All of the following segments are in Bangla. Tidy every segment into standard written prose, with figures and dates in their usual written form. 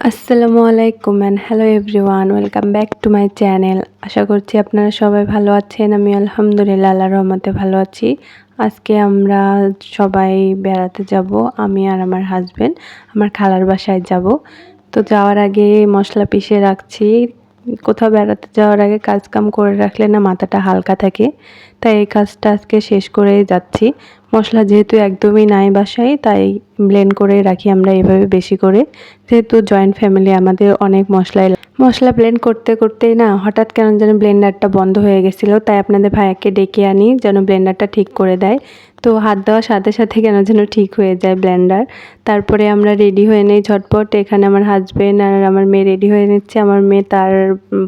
আসসালামু আলাইকুম and hello everyone, welcome back to my channel. আশা করছি আপনারা সবাই ভালো আছেন। আমি আলহামদুলিল্লাহ আল্লাহর রহমতে ভালো আছি। আজকে আমরা সবাই বেড়াতে যাব, আমি আর আমার হাজবেন্ড আমার খালার বাসায় যাব। তো যাওয়ার আগে মশলা পিষে রাখছি। কোথাও বেড়াতে যাওয়ার আগে কাজকাম করে রাখলে না মাথাটা হালকা থাকে, তাই এই কাজটা আজকে শেষ করেই যাচ্ছি। মশলা যেহেতু একদমই নাই বাসায়, তাই ব্লেন্ড করে রাখি আমরা এভাবে বেশি করে। যেহেতু জয়েন্ট ফ্যামিলি, আমাদের অনেক মশলা ব্লেন্ড করতে করতেই না হঠাৎ কেন যেন ব্লেন্ডারটা বন্ধ হয়ে গেছিলো, তাই আপনাদের ভাইয়াকে ডেকে আনি যেন ব্লেন্ডারটা ঠিক করে দেয়। তো হাত দেওয়ার সাথে সাথে কেন যেন ঠিক হয়ে যায় ব্লেন্ডার। তারপরে আমরা রেডি হয়ে নেই ঝটপট। এখানে আমার হাজবেন্ড আর আমার মেয়ে রেডি হয়ে নিচ্ছে, আমার মেয়ে তার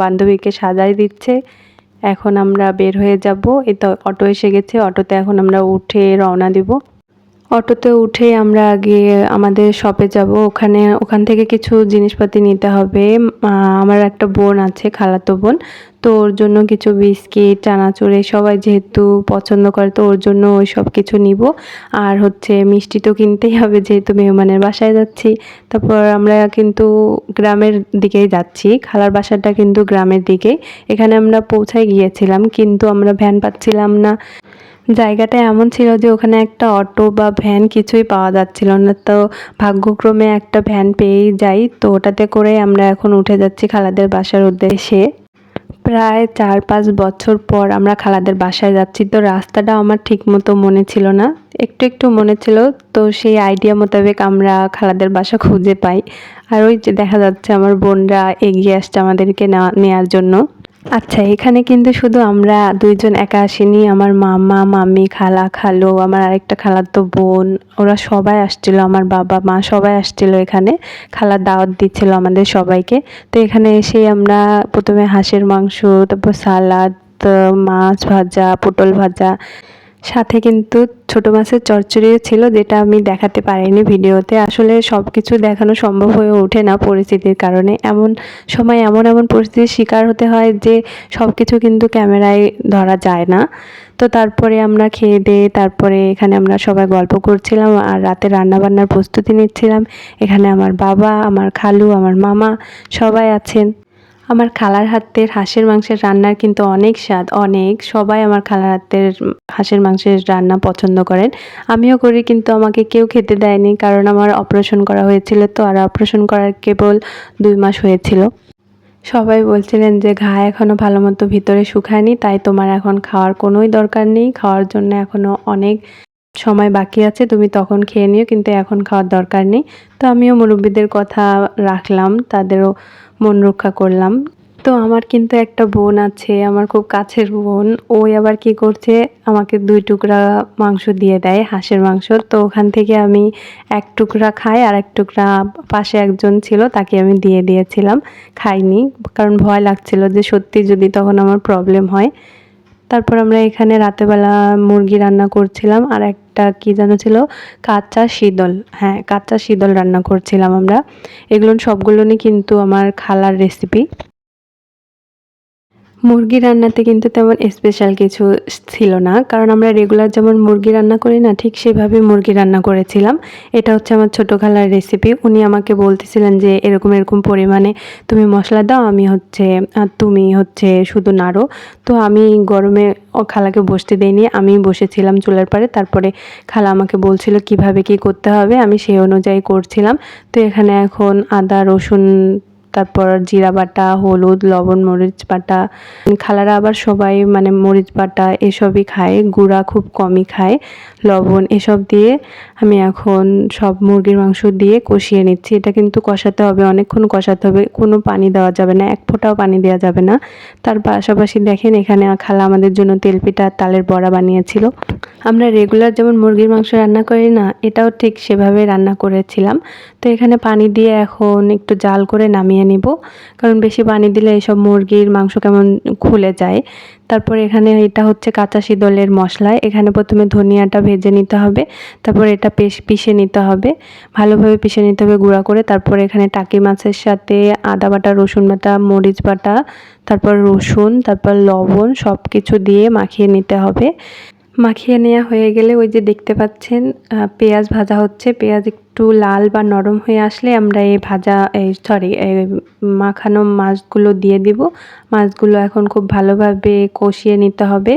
বান্ধবীকে সাজাই দিচ্ছে। এখন আমরা বের হয়ে যাব। এই তো অটো এসে গেছে, অটোতে এখন আমরা উঠে রওনা দিব। অটোতে উঠেই আমরা আগে আমাদের শপে যাব, ওখান থেকে কিছু জিনিসপাতি নিতে হবে। আমার একটা বোন আছে, খালাতো বোন, তো ওর জন্য কিছু বিস্কিট, চানাচুর সবাই যেহেতু পছন্দ করে, তো ওর জন্য ওই সব কিছু নিব। আর হচ্ছে মিষ্টি তো কিনতেই হবে যেহেতু মেহমানের বাসায় যাচ্ছি। তারপর আমরা কিন্তু গ্রামের দিকেই যাচ্ছি, খালার বাসাটা কিন্তু গ্রামের দিকেই। এখানে আমরা পৌঁছায় গিয়েছিলাম, কিন্তু আমরা ভ্যান পাচ্ছিলাম না। জায়গাটা এমন ছিল যে ওখানে একটা অটো বা ভ্যান কিছুই পাওয়া যাচ্ছিল না। তো ভাগ্যক্রমে একটা ভ্যান পেয়েই যাই, তো ওটাতে করে আমরা এখন উঠে যাচ্ছি খালাদের বাসার উদ্দেশ্যে। প্রায় 4-5 বছর পর আমরা খালাদের বাসায় যাচ্ছি। তো রাস্তাটা আমার ঠিক মতো মনে ছিল না, একটু একটু মনে ছিল। তো সেই আইডিয়া মোতাবেক আমরা খালাদের বাসা খুঁজে পাই। আর ওই যে দেখা যাচ্ছে আমার বোনরা এগিয়ে আসছে আমাদেরকে নেওয়ার জন্য। আচ্ছা, এখানে কিন্তু শুধু আমরা দুইজন একা আসিনি, আমার মামা, মামি, খালা, খালু, আমার আরেকটা খালাতো বোন, ওরা সবাই আসছিল, আমার বাবা মা সবাই আসছিল এখানে। খালার দাওয়াত দিচ্ছিল আমাদের সবাইকে। তো এখানে এসে আমরা প্রথমে হাঁসের মাংস, তারপর সালাদ, মাছ ভাজা, পটল ভাজা, সাথে কিন্তু ছোট মাছের চচ্চড়িও ছিল, যেটা আমি দেখাতে পারিনি ভিডিওতে। আসলে সব কিছু দেখানো সম্ভব হয়ে ওঠে না পরিস্থিতির কারণে। এমন সময় এমন পরিস্থিতির শিকার হতে হয় যে সব কিছু কিন্তু ক্যামেরায় ধরা যায় না। তো তারপরে আমরা খেয়ে দিয়ে তারপরে এখানে আমরা সবাই গল্প করছিলাম আর রাতে রান্নাবান্নার প্রস্তুতি নিচ্ছিলাম। এখানে আমার বাবা, আমার খালু, আমার মামা সবাই আছেন। আমার খালার হাতের হাঁসের মাংসের রান্নার কিন্তু অনেক স্বাদ, অনেক। সবাই আমার খালার হাতের হাঁসের মাংসের রান্না পছন্দ করেন, আমিও করি, কিন্তু আমাকে কেউ খেতে দেয়নি, কারণ আমার অপারেশন করা হয়েছিল। তো আর অপারেশন করার কেবল 2 মাস হয়েছিল। সবাই বলছিলেন যে ঘা এখনও ভালো মতো ভিতরে শুকায়নি, তাই তোমার এখন খাওয়ার কোনোই দরকার নেই, খাওয়ার জন্য এখনও অনেক সময় বাকি আছে, তুমি তখন খেয়ে নিও, কিন্তু এখন খাওয়ার দরকার নেই। তো আমিও মুরব্বিদের কথা রাখলাম, তাদেরও মন রক্ষা করলাম। তো আমার কিন্তু একটা বোন আছে, আমার খুব কাছের বোন। ওই আবার কি করছে, আমাকে 2 টুকরা মাংস দিয়ে দেয়, হাঁসের মাংস। তো ওখান থেকে আমি 1 টুকরা খাই, আর 1 টুকরা পাশে একজন ছিল তাকে আমি দিয়ে দিয়েছিলাম। খাইনি, কারণ ভয় লাগছিল যে সত্যি যদি তখন আমার প্রবলেম হয়। তারপর আমরা এখানে রাতেবেলা মুরগি রান্না করছিলাম, আর একটা কি যেন ছিল, কাঁচা শীতল। হ্যাঁ, কাঁচা শীতল রান্না করছিলাম আমরা। এগুলো সবগুলোই কিন্তু আমার খালার রেসিপি। মুরগি রান্নাতে কিন্তু তেমন স্পেশাল কিছু ছিল না, কারণ আমরা রেগুলার যেমন মুরগি রান্না করি না, ঠিক সেভাবে মুরগি রান্না করেছিলাম। এটা হচ্ছে আমার ছোট খালার রেসিপি। উনি আমাকে বলতেছিলেন যে এরকম এরকম পরিমাণে তুমি মশলা দাও, তুমি হচ্ছে শুধু নাড়ো। তো আমি গরমে খালাকে বসতে দেইনি, আমি বসেছিলাম চুলার পাড়ে। তারপরে খালা আমাকে বলছিল কিভাবে কি করতে হবে, আমি সেই অনুযায়ী করছিলাম। তো এখানে এখন আদা রসুন, তারপর জিরা বাটা, হলুদ, লবণ, মরিচ বাটা। খালারা আবার সবাই মানে মরিচ বাটা এসবই খায়, গুঁড়া খুব কমই খায়। লবণ এসব দিয়ে আমি এখন সব মুরগির মাংস দিয়ে কষিয়ে নিচ্ছি। এটা কিন্তু কষাতে হবে, অনেকক্ষণ কষাতে হবে, কোনো পানি দেওয়া যাবে না, এক ফোঁটাও পানি দেওয়া যাবে না। তার পাশাপাশি দেখেন এখানে খালা আমাদের জন্য তেলপিঠা, তালের বড়া বানিয়েছিল। আমরা রেগুলার যেমন মুরগির মাংস রান্না করি না, এটাও ঠিক সেভাবে রান্না করেছিলাম। তো এখানে পানি দিয়ে এখন একটু জাল করে নামিয়ে নিব, কারণ বেশি পানি দিলে এসব মুরগির মাংস কেমন খুলে যায়। তারপর এখানে এটা হচ্ছে কাঁচা শীতলের মশলা। এখানে প্রথমে ধনিয়াটা ভেজে নিতে হবে, তারপর এটা পিষে নিতে হবে, ভালোভাবে পিষে নিতে হবে গুঁড়া করে। তারপর এখানে টাকি মাছের সাথে আদা বাটা, রসুন বাটা, মরিচ বাটা, তারপর রসুন, তারপর লবণ সব কিছু দিয়ে মাখিয়ে নিতে হবে। মাখিয়ে নেওয়া হয়ে গেলে ওই যে দেখতে পাচ্ছেন পেঁয়াজ ভাজা হচ্ছে, পেঁয়াজ একটু লাল বা নরম হয়ে আসলে আমরা এই মাখানো মাছগুলো দিয়ে দিব। মাছগুলো এখন খুব ভালোভাবে কষিয়ে নিতে হবে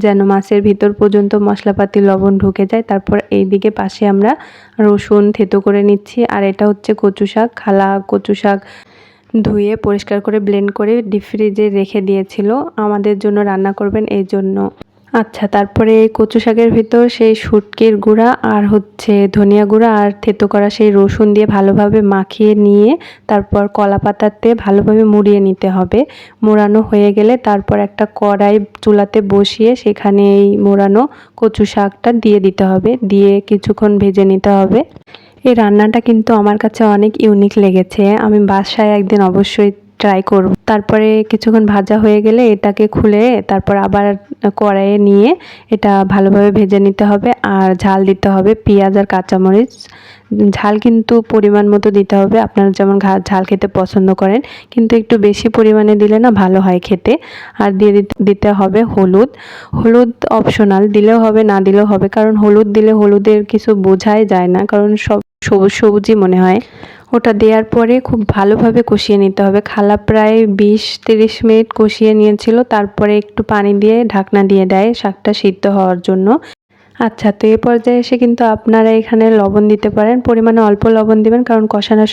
যেন মাছের ভিতর পর্যন্ত মশলাপাতি লবণ ঢুকে যায়। তারপর এইদিকে পাশে আমরা রসুন থেতো করে নিচ্ছি। আর এটা হচ্ছে কচু শাক, খালা কচু শাক ধুয়ে পরিষ্কার করে ব্লেন্ড করে ডিপ ফ্রিজে রেখে দিয়েছিল, আমাদের জন্য রান্না করবেন এই জন্য। আচ্ছা, তারপরে এই কচু শাকের ভিতর সেই শুটকির গুঁড়া আর হচ্ছে ধনিয়া গুঁড়া আর থেতো করা সেই রসুন দিয়ে ভালোভাবে মাখিয়ে নিয়ে তারপর কলা পাতাতে ভালোভাবে মুড়িয়ে নিতে হবে। মোড়ানো হয়ে গেলে তারপর একটা কড়াই চুলাতে বসিয়ে সেখানে এই মোড়ানো কচু শাকটা দিয়ে দিতে হবে, দিয়ে কিছুক্ষণ ভেজে নিতে হবে। এই রান্নাটা কিন্তু আমার কাছে অনেক ইউনিক লেগেছে, আমি বাসায় একদিন অবশ্যই ট্রাই করব। তারপরে কিছুক্ষণ ভাজা হয়ে গেলে এটাকে খুলে তারপর আবার কড়াইয়ে নিয়ে এটা ভালোভাবে ভেজে নিতে হবে। আর ঝাল দিতে হবে পেঁয়াজ আর কাঁচামরিচ। ঝাল কিন্তু পরিমাণ মতো দিতে হবে, আপনারা যেমন ঝাল খেতে পছন্দ করেন, কিন্তু একটু বেশি পরিমাণে দিলে না ভালো হয় খেতে। আর দিয়ে দিতে হবে হলুদ। হলুদ অপশনাল, দিলেও হবে না দিলেও হবে, কারণ হলুদ দিলে হলুদের কিছু বোঝাই যায় না, কারণ সব সবুজ সবুজই মনে হয়। ওটা দেওয়ার পরে খুব ভালোভাবে কষিয়ে নিতে হবে। খালা প্রায় 20-30 মিনিট কষিয়ে নিয়েছিল, তারপরে একটু পানি দিয়ে ঢাকনা দিয়ে দেয় শাকটা সিদ্ধ হওয়ার জন্য। আচ্ছা, তো এই পর্যায়ে এসে কিন্তু আপনারা এখানে লবণ দিতে পারেন, পরিমাণে অল্প লবণ দিবেন, কারণ কষানোর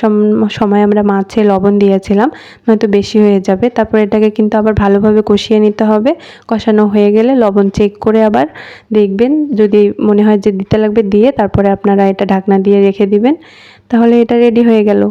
সময় আমরা মাছে লবণ দিয়েছিলাম, নয়তো বেশি হয়ে যাবে। তারপর এটাকে কিন্তু আবার ভালোভাবে কষিয়ে নিতে হবে। কষানো হয়ে গেলে লবণ চেক করে আবার দেখবেন, যদি মনে হয় যে দিতে লাগবে দিয়ে তারপরে আপনারা এটা ঢাকনা দিয়ে রেখে দিবেন, তাহলে এটা রেডি হয়ে গেল।